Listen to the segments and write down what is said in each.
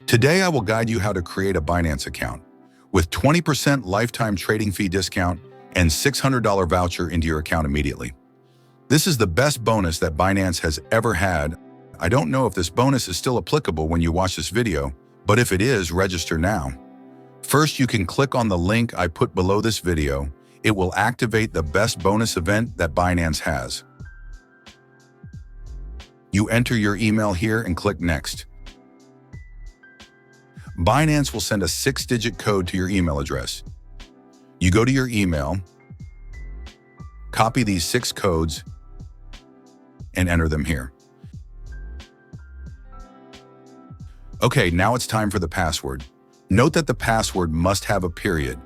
Today, I will guide you how to create a Binance account with 20% lifetime trading fee discount and $600 voucher into your account immediately. This is the best bonus that Binance has ever had. I don't know if this bonus is still applicable when you watch this video, but if it is, register now. First, you can click on the link I put below this video. It will activate the best bonus event that Binance has. You enter your email here and click Next. Binance will send a 6-digit code to your email address. You go to your email, copy these 6 codes, and enter them here. Okay, now it's time for the password. Note that the password must have a period,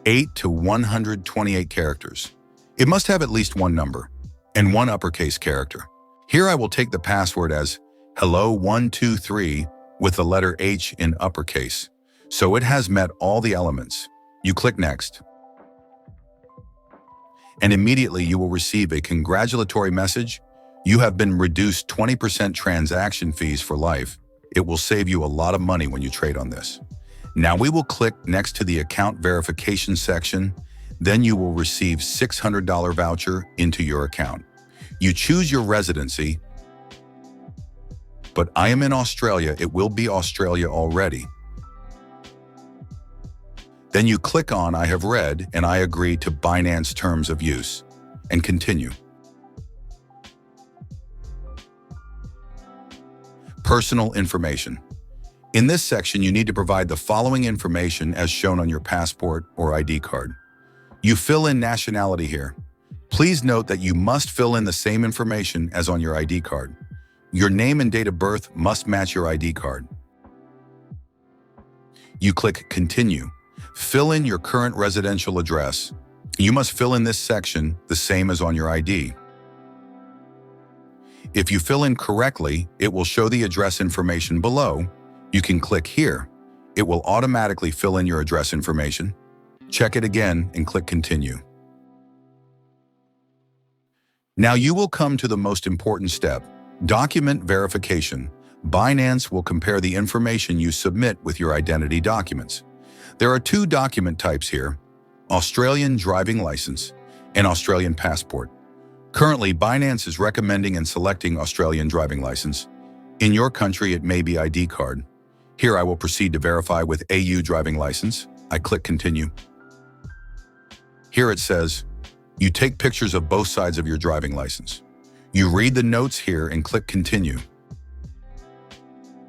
8 to 128 characters. It must have at least one number and one uppercase character. Here I will take the password as hello123 with the letter H in uppercase, so it has met all the elements. You click Next. And immediately you will receive a congratulatory message. You have been reduced 20% transaction fees for life. It will save you a lot of money when you trade on this. Now we will click next to the account verification section. Then you will receive $600 voucher into your account. You choose your residency, but I am in Australia. It will be Australia already. Then you click on I have read and I agree to Binance terms of use and continue. Personal information. In this section, you need to provide the following information as shown on your passport or ID card. You fill in nationality here. Please note that you must fill in the same information as on your ID card. Your name and date of birth must match your ID card. You click Continue. Fill in your current residential address. You must fill in this section the same as on your ID. If you fill in correctly, it will show the address information below. You can click here. It will automatically fill in your address information. Check it again and click Continue. Now you will come to the most important step. Document verification. Binance will compare the information you submit with your identity documents. There are 2 document types here, Australian driving license and Australian passport. Currently, Binance is recommending and selecting Australian driving license. In your country, it may be ID card. Here I will proceed to verify with AU driving license. I click Continue. Here it says, you take pictures of both sides of your driving license. You read the notes here and click Continue.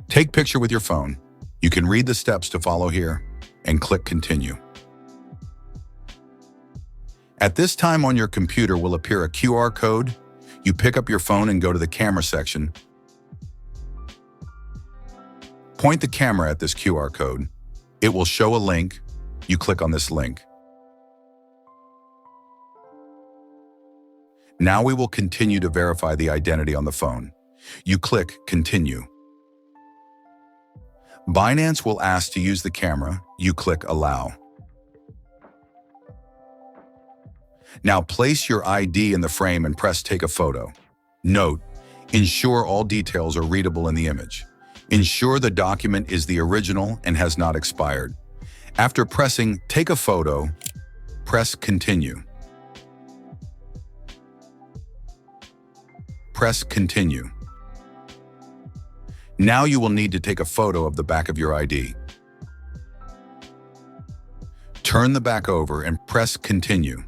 Take picture with your phone. You can read the steps to follow here and click Continue. At this time on your computer will appear a QR code. You pick up your phone and go to the camera section. Point the camera at this QR code. It will show a link. You click on this link. Now we will continue to verify the identity on the phone. You click Continue. Binance will ask to use the camera. You click Allow. Now place your ID in the frame and press Take a photo. Note, ensure all details are readable in the image. Ensure the document is the original and has not expired. After pressing Take a photo, press Continue. Press Continue. Now you will need to take a photo of the back of your ID. Turn the back over and press Continue.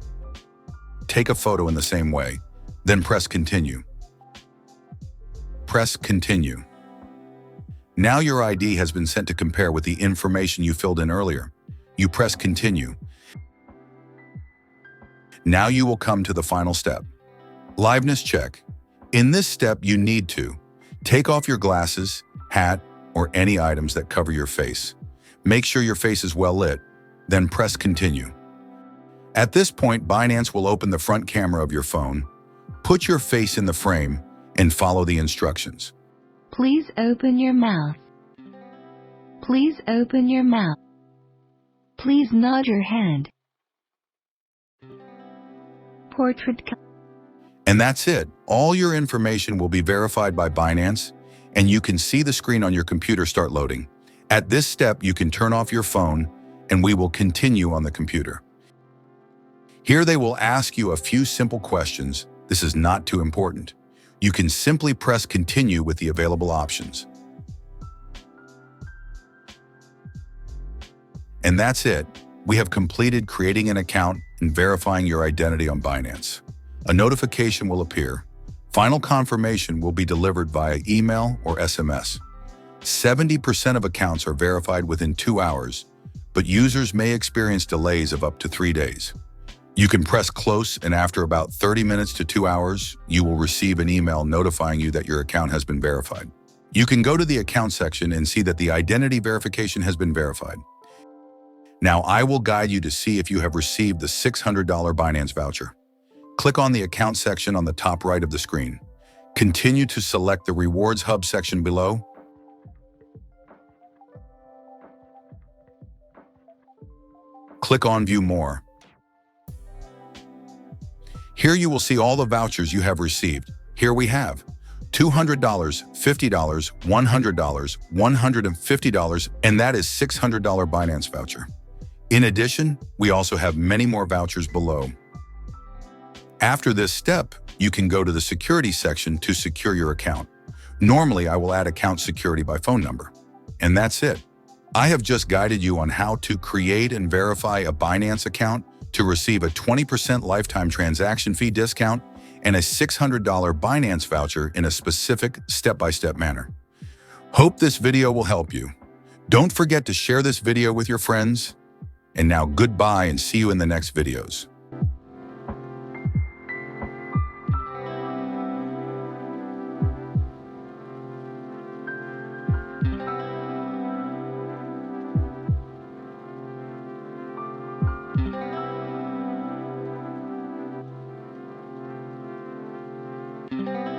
Take a photo in the same way, then press Continue. Press Continue. Now your ID has been sent to compare with the information you filled in earlier. You press Continue. Now you will come to the final step, liveness check. In this step, you need to take off your glasses, hat, or any items that cover your face. Make sure your face is well lit, then press Continue. At this point, Binance will open the front camera of your phone. Put your face in the frame and follow the instructions. Please open your mouth. Please open your mouth. Please nod your hand. Portrait. And that's it. All your information will be verified by Binance, and you can see the screen on your computer start loading. At this step, you can turn off your phone and we will continue on the computer. Here they will ask you a few simple questions. This is not too important. You can simply press continue with the available options. And that's it. We have completed creating an account and verifying your identity on Binance. A notification will appear. Final confirmation will be delivered via email or SMS. 70% of accounts are verified within 2 hours, but users may experience delays of up to 3 days. You can press close, and after about 30 minutes to 2 hours, you will receive an email notifying you that your account has been verified. You can go to the account section and see that the identity verification has been verified. Now I will guide you to see if you have received the $600 Binance voucher. Click on the account section on the top right of the screen. Continue to select the Rewards Hub section below. Click on View More. Here you will see all the vouchers you have received. Here we have $200, $50, $100, $150, and that is $600 Binance voucher. In addition, we also have many more vouchers below. After this step, you can go to the security section to secure your account. Normally, I will add account security by phone number. And that's it. I have just guided you on how to create and verify a Binance account to receive a 20% lifetime transaction fee discount and a $600 Binance voucher in a specific step-by-step manner. Hope this video will help you. Don't forget to share this video with your friends. And now goodbye and see you in the next videos. Thank you.